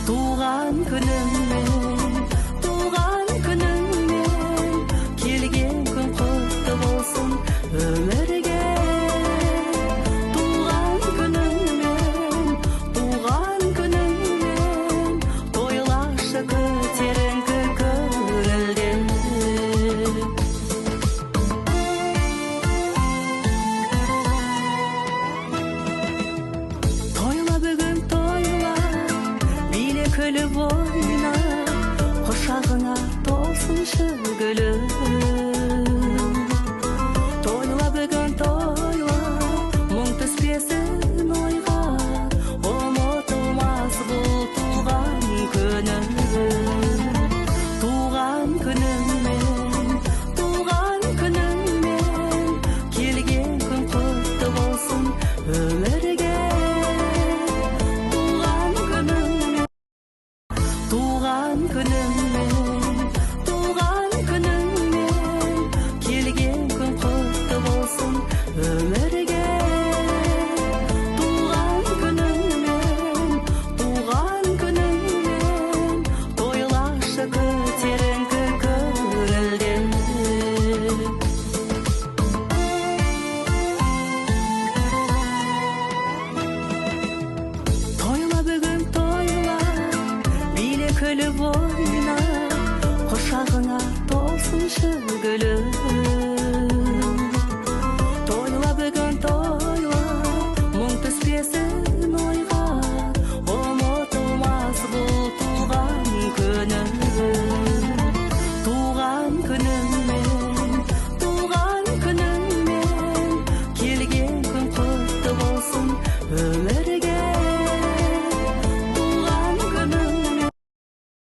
Туған күніңмен келген күн құтты болсын өмірге. Туған күніңмен тойлашы көтеріңкі көңілден. Тойла бүгін тойла, биле күліп ойна, құшағыңа толсыншы гүлім.